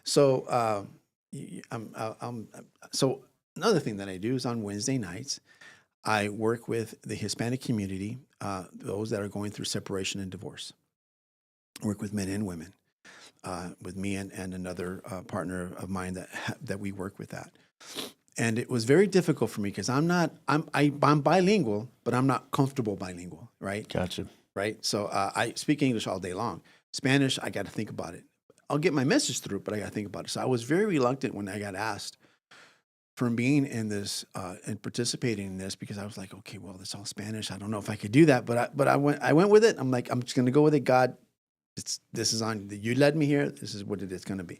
So another thing that I do is on Wednesday nights, I work with the Hispanic community, those that are going through separation and divorce. I work with men and women, with me and another partner of mine that we work with that. And it was very difficult for me because I'm bilingual, but I'm not comfortable bilingual, right? Gotcha. Right? So I speak English all day long. Spanish, I got to think about it. I'll get my message through, but I got to think about it. So I was very reluctant when I got asked from being in this and participating in this, because I was like, okay, well, it's all Spanish. I don't know if I could do that, but I went with it. I'm like, I'm just going to go with it. God, this is on. You led me here. This is what it is going to be.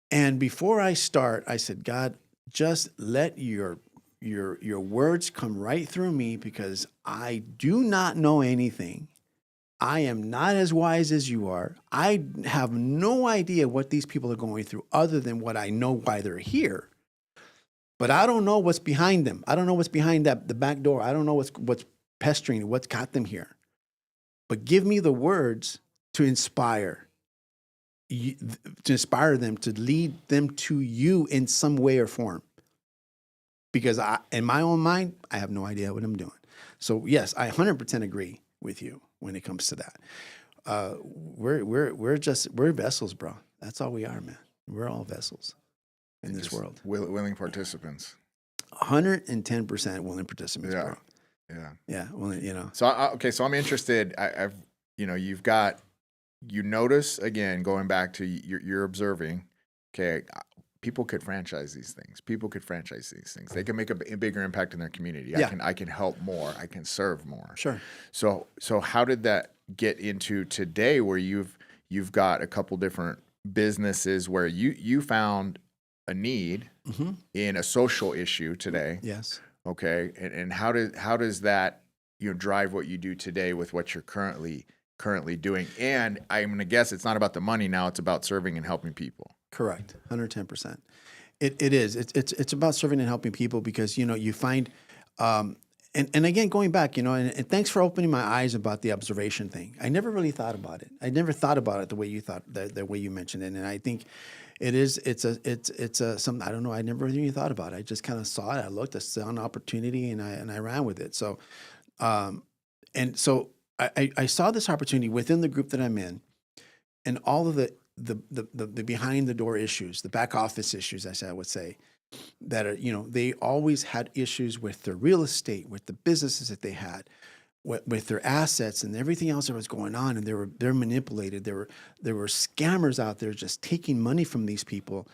And before I start, I said, God, just let your words come right through me, because I do not know anything. I am not as wise as you are. I have no idea what these people are going through other than what I know why they're here. But I don't know what's behind them. I don't know what's behind the back door. I don't know what's pestering, what's got them here. But give me the words to inspire them, to lead them to you in some way or form. Because in my own mind, I have no idea what I'm doing. So yes, I 100% agree with you when it comes to that. We're vessels, bro. That's all we are, man. We're all vessels in this world. Willing participants. 110% willing participants, Yeah. bro. Yeah. Yeah. Well, you know. So so I'm interested. You notice again, going back to you're observing. Okay, people could franchise these things. They can make a bigger impact in their community. Yeah. I can help more. I can serve more. Sure. So how did that get into today, where you've got a couple different businesses where you found a need in a social issue today? Yes. Okay, and how does that drive what you do today with what you're currently doing? And I'm going to guess it's not about the money now; it's about serving and helping people. Correct. 110%. It is. It's about serving and helping people, because you find, and again, going back, and thanks for opening my eyes about the observation thing. I never really thought about it. I never thought about it the way you thought, the way you mentioned it, and I think it's something, I don't know. I never really thought about it. I just kind of saw it. I looked, I saw an opportunity, and I ran with it. So, and so I saw this opportunity within the group that I'm in, and all of the behind the door issues, the back office issues, as I would say, that are, they always had issues with their real estate, with the businesses that they had, with their assets and everything else that was going on. And they're manipulated. There were scammers out there just taking money from these people.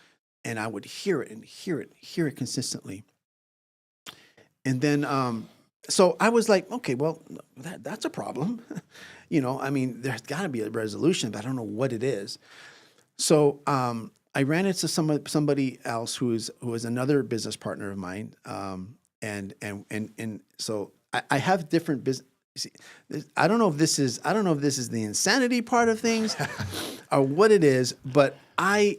And I would hear it consistently. And then, so I was like, okay, well, that's a problem. I mean, there's got to be a resolution, but I don't know what it is. So I ran into somebody else who is another business partner of mine, and so I have different business. I don't know if this is the insanity part of things or what it is, but I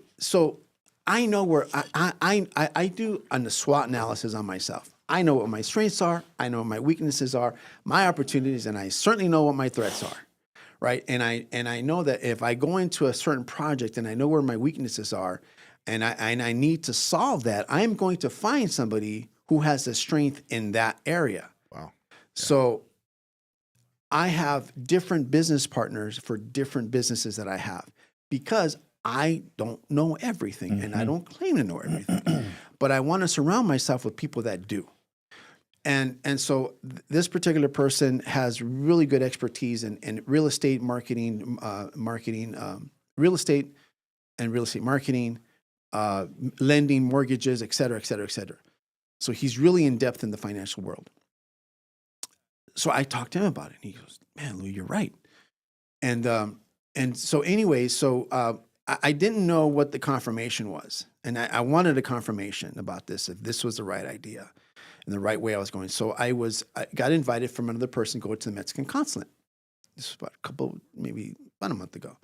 know where I do a SWOT analysis on myself. I know what my strengths are. I know what my weaknesses are, my opportunities, and I certainly know what my threats are. Right. And I know that if I go into a certain project and I know where my weaknesses are, and I need to solve that, I'm going to find somebody who has the strength in that area. Wow. Yeah. So I have different business partners for different businesses that I have, because I don't know everything and I don't claim to know everything, but I want to surround myself with people that do. and so this particular person has really good expertise in real estate marketing, real estate and real estate marketing, lending, mortgages, et cetera, et cetera, et cetera. So he's really in depth in the financial world. So I talked to him about it, and he goes, "Man, Lou, you're right." And so anyway, I didn't know what the confirmation was, and I wanted a confirmation about this, if this was the right idea and the right way I was going. So I got invited from another person to go to the Mexican consulate. This was about a month ago.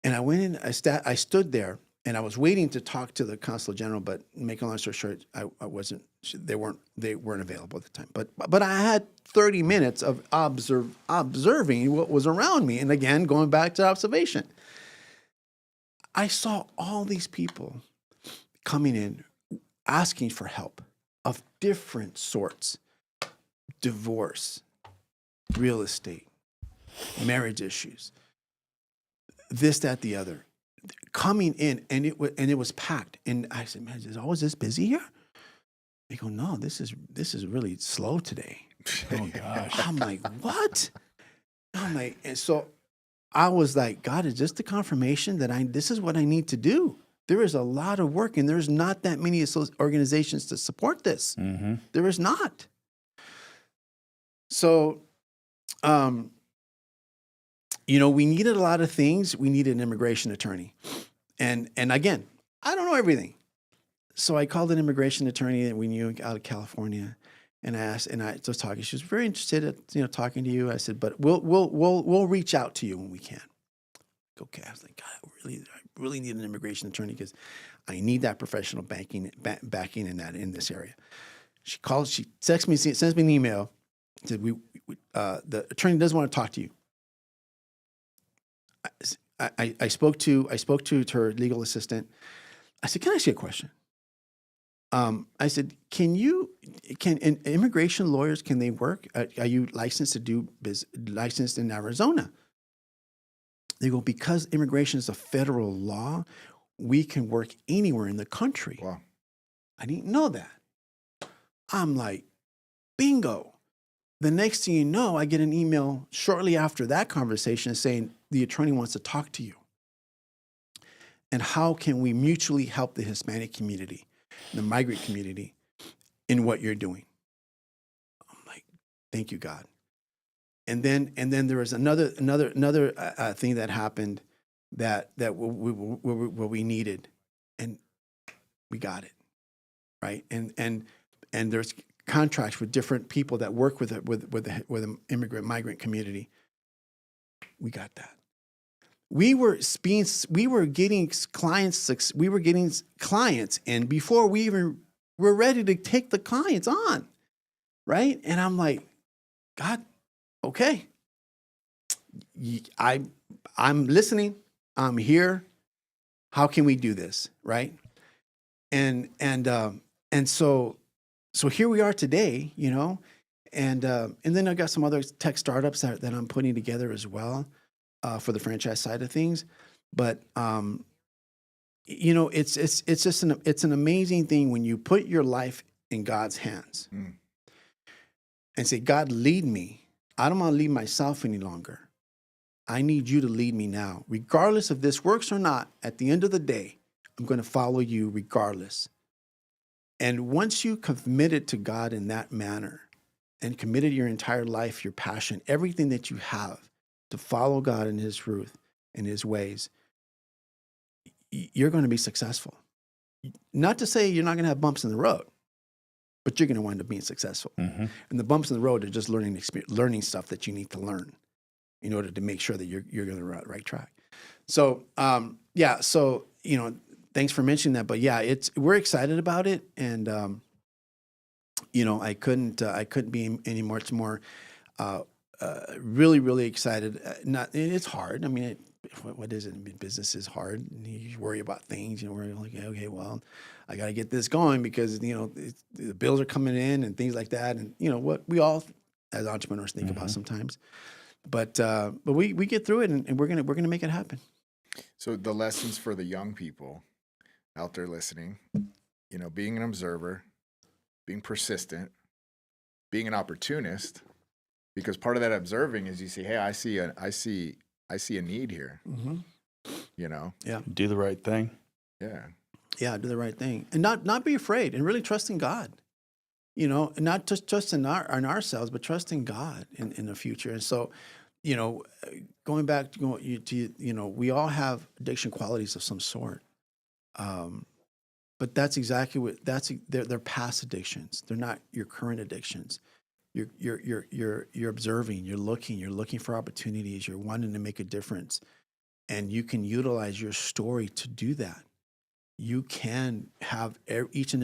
And I went in, I stood there, and I was waiting to talk to the consul general, but make a long story short, they weren't available at the time. But I had 30 minutes of observing what was around me. And again, going back to observation, I saw all these people coming in, asking for help of different sorts: divorce, real estate, marriage issues, this, that, the other, coming in, and it was packed. And I said, "Man, is it always this busy here?" They go, "No, this is really slow today." Oh gosh. I'm like, "What?" I'm like, and so I was like, "God, is this the confirmation that this is what I need to do?" There is a lot of work, and there's not that many organizations to support this. Mm-hmm. There is not. So, we needed a lot of things. We needed an immigration attorney. And again, I don't know everything. So I called an immigration attorney that we knew out of California, and I asked, and I was talking. She was very interested at talking to you. I said, "But we'll reach out to you when we can." Okay, I was like, "God, I really need an immigration attorney because I need that professional backing in this area." She calls, she texts me, sends me an email. Said, "The attorney doesn't want to talk to you." I spoke to her legal assistant. I said, "Can I ask you a question?" I said, can immigration lawyers, can they work? Are you licensed to do licensed in Arizona? They go, "Because immigration is a federal law, we can work anywhere in the country." Wow. I didn't know that. I'm like, bingo. The next thing you know, I get an email shortly after that conversation saying the attorney wants to talk to you. And how can we mutually help the Hispanic community, the migrant community, in what you're doing? I'm like, thank you, God. And then there was another thing that happened that we needed, and we got it, right? And there's contracts with different people that work with the migrant community. We got that. We were getting clients, and before we even were ready to take the clients on, right? And I'm like, "God, okay, I'm listening. I'm here. How can we do this, right?" And so here we are today, and then I got some other tech startups that I'm putting together as well for the franchise side of things. But it's just an amazing thing when you put your life in God's hands and say, "God, lead me. I don't want to lead myself any longer. I need you to lead me now. Regardless if this works or not, at the end of the day, I'm going to follow you regardless." And once you committed to God in that manner and committed your entire life, your passion, everything that you have to follow God in his truth and his ways, you're going to be successful. Not to say you're not going to have bumps in the road, but you're going to wind up being successful. Mm-hmm. And the bumps in the road are just learning stuff that you need to learn in order to make sure that you're going to the right track. So, thanks for mentioning that. But yeah, we're excited about it, and I couldn't be any much more really, really excited. It's hard. I mean, what is it? I mean, business is hard. You worry about things. We're like, okay, well, I got to get this going because the bills are coming in and things like that, and what we all as entrepreneurs think about sometimes. But we get through it, and we're gonna make it happen. So the lessons for the young people out there listening, being an observer, being persistent, being an opportunist, because part of that observing is you see, hey, I see a need here, you know? Yeah. Do the right thing. Yeah. Yeah, do the right thing. And not be afraid, and really trust in God. You know, and not just trust in ourselves, but trust in God in the future. And so, you know, going back to you know, we all have addiction qualities of some sort. But that's exactly what they're past addictions. They're not your current addictions. You're observing, you're looking for opportunities, you're wanting to make a difference, and you can utilize your story to do that. You can have each and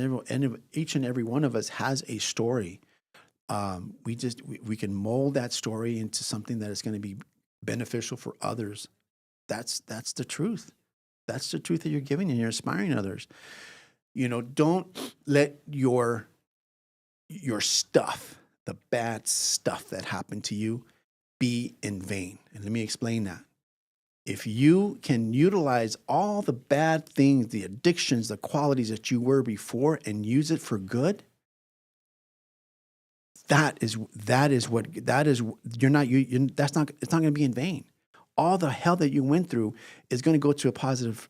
every one of us has a story. We can mold that story into something that is going to be beneficial for others. That's the truth. That's the truth that you're giving, and you're inspiring others. You know, don't let your stuff, the bad stuff that happened to you, be in vain. And let me explain that. If you can utilize all the bad things, the addictions, the qualities that you were before, and use it for good, it's not going to be in vain. All the hell that you went through is going to go to a positive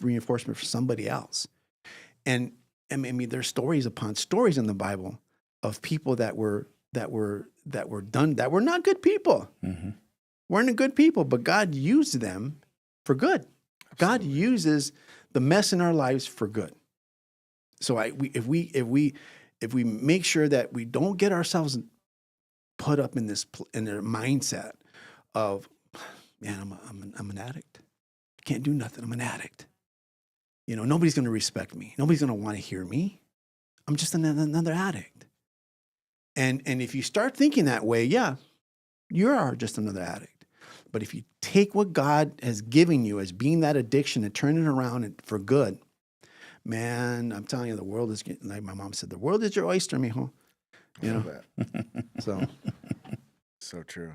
reinforcement for somebody else. And I mean, there's stories upon stories in the Bible of people that were not good people. Mm-hmm. Weren't good people, but God used them for good. Absolutely. God uses the mess in our lives for good. So if we make sure that we don't get ourselves put up in their mindset of, man, I'm an addict. I can't do nothing. I'm an addict. You know, nobody's going to respect me. Nobody's going to want to hear me. I'm just another addict. And if you start thinking that way, yeah, you are just another addict. But if you take what God has given you as being that addiction and turn it around for good, man, I'm telling you, the world is getting, like my mom said, the world is your oyster, mijo. You know that. So true.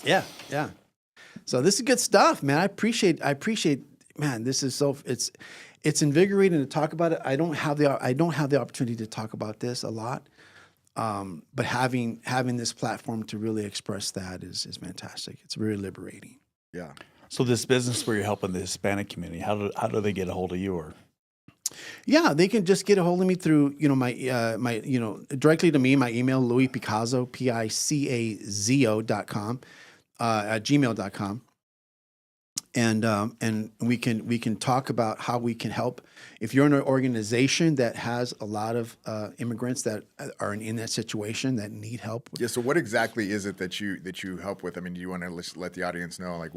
Yeah. So this is good stuff, man. I appreciate, man, this is it's invigorating to talk about it. I don't have the opportunity to talk about this a lot. But having this platform to really express that is fantastic. It's really liberating. Yeah. So this business where you're helping the Hispanic community, how do they get a hold of you? Or yeah, they can just get a hold of me through my directly to me. My email, Louis Picazo, Picazo.com, at gmail.com. And we can talk about how we can help. If you're in an organization that has a lot of immigrants that are in that situation that need help. Yeah. So what exactly is it that you help with? I mean, do you want to let the audience know, like,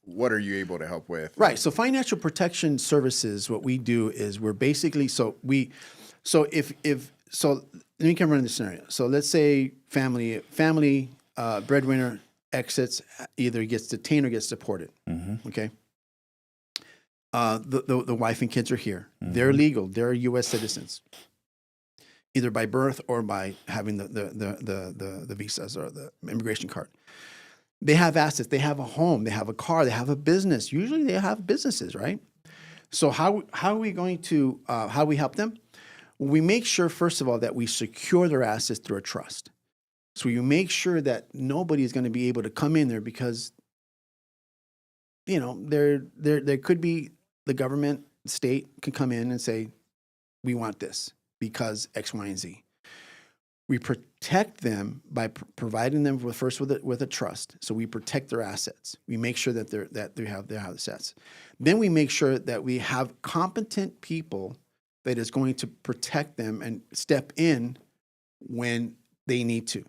what are you able to help with? Right. So financial protection services, what we do is we're basically let me come run the scenario. So let's say family breadwinner exits, either gets detained or gets deported. Mm-hmm. Okay. The wife and kids are here. Mm-hmm. They're legal. They're U.S. citizens, either by birth or by having the visas or the immigration card. They have assets. They have a home. They have a car. They have a business. Usually, they have businesses, right? So how are we going to how we help them? Well, we make sure, first of all, that we secure their assets through a trust. So you make sure that nobody is going to be able to come in there because, you know, there could be the government, state can come in and say, we want this because X, Y, and Z. We protect them by providing them with a trust. So we protect their assets. We make sure that they have assets. Then we make sure that we have competent people that is going to protect them and step in when they need to.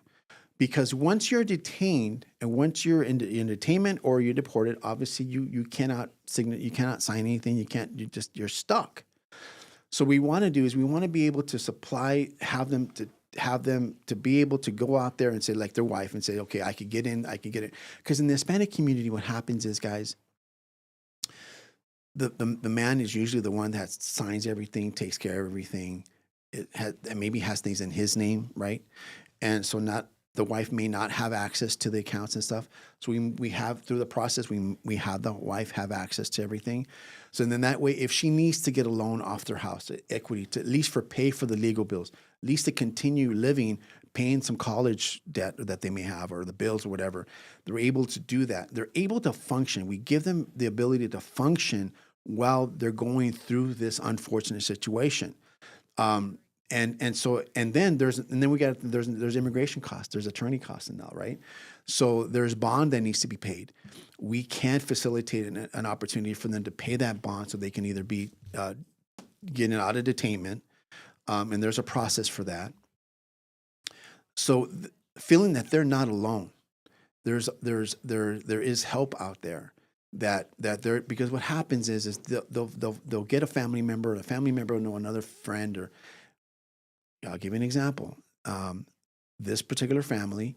Because once you're detained and once you're in detainment or you're deported, obviously you cannot sign anything. You're stuck. So what we want to do is we want to be able to have them to be able to go out there and say, like their wife, and say, okay, I could get in. Because in the Hispanic community, what happens is, guys, the man is usually the one that signs everything, takes care of everything. Maybe has things in his name, right? And so the wife may not have access to the accounts and stuff. So we have, through the process, we have the wife have access to everything. So then that way, if she needs to get a loan off their house, equity, to at least pay for the legal bills, at least to continue living paying some college debt that they may have or the bills or whatever. They're able to do that. They're able to function. We give them the ability to function while they're going through this unfortunate situation. And then there's immigration costs, there's attorney costs and all, right? So there's bond that needs to be paid. We can't facilitate an opportunity for them to pay that bond so they can either be getting out of detainment, and there's a process for that. So feeling that they're not alone, there is help out there. That they're, because what happens is they'll get a family member will know another friend, or I'll give you an example. This particular family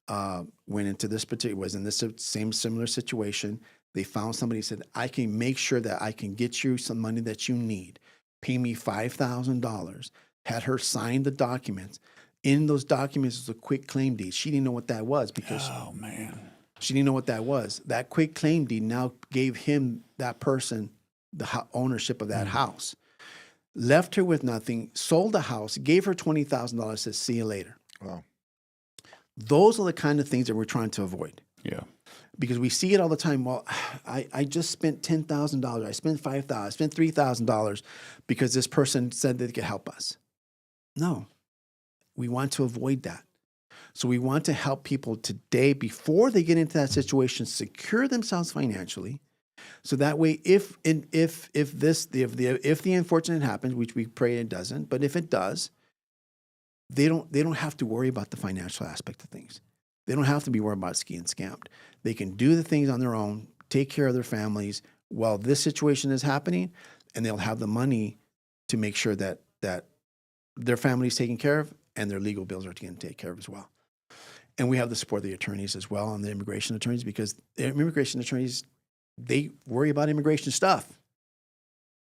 was in this similar situation. They found somebody who said, I can make sure that I can get you some money that you need. Pay me $5,000. Had her sign the documents. In those documents was a quick claim deed. She didn't know what that was because she didn't know what that was. That quick claim deed now gave that person the ownership of that house. Left her with nothing, sold the house, gave her $20,000, said, see you later. Wow. Those are the kind of things that we're trying to avoid. Yeah. Because we see it all the time. Well, I just spent $10,000. I spent $5,000. I spent $3,000 because this person said they could help us. No, we want to avoid that. So we want to help people today, before they get into that situation, secure themselves financially. So that way, if the unfortunate happens, which we pray it doesn't, but if it does, they don't have to worry about the financial aspect of things. They don't have to be worried about getting scammed. They can do the things on their own, take care of their families while this situation is happening, and they'll have the money to make sure that their family is taken care of and their legal bills are getting taken care of as well. And we have the support of the attorneys as well, and the immigration attorneys, because the immigration attorneys, they worry about immigration stuff.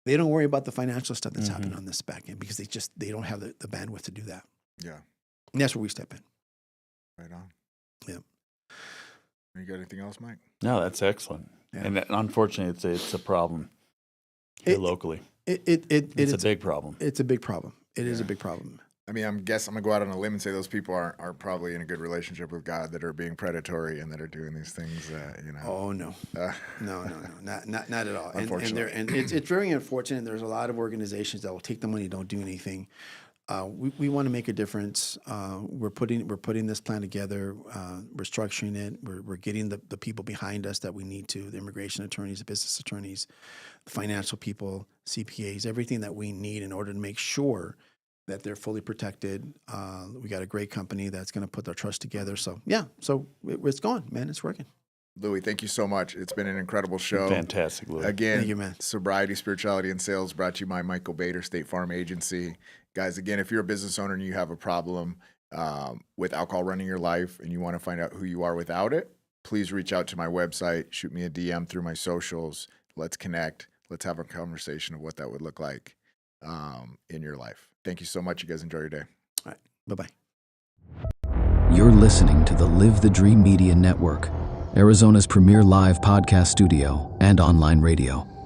They don't worry about the financial stuff that's happening on this back end, because they don't have the bandwidth to do that. Yeah. And that's where we step in. Right on. Yeah. You got anything else, Mike? No, that's excellent. Yeah. And unfortunately, it's a problem here locally. It's a big problem. It's a big problem. It is a big problem. I mean, I'm going to go out on a limb and say those people are probably in a good relationship with God, that are being predatory and that are doing these things, Oh, no. No, not at all. Unfortunately. And it's very unfortunate. There's a lot of organizations that will take the money, don't do anything. We want to make a difference. We're putting this plan together. We're structuring it. We're getting the people behind us that we need to, the immigration attorneys, the business attorneys, the financial people, CPAs, everything that we need in order to make sure that they're fully protected. We got a great company that's going to put their trust together. So it's going, man. It's working. Louis, thank you so much. It's been an incredible show. Fantastic, Louis. Again, Thank you, man. Sobriety, Spirituality, and Sales, brought to you by Michael Bader, State Farm Agency. Guys, again, if you're a business owner and you have a problem with alcohol running your life and you want to find out who you are without it, please reach out to my website, shoot me a DM through my socials. Let's connect. Let's have a conversation of what that would look like in your life. Thank you so much. You guys enjoy your day. All right. Bye-bye. You're listening to the Live the Dream Media Network, Arizona's premier live podcast studio and online radio.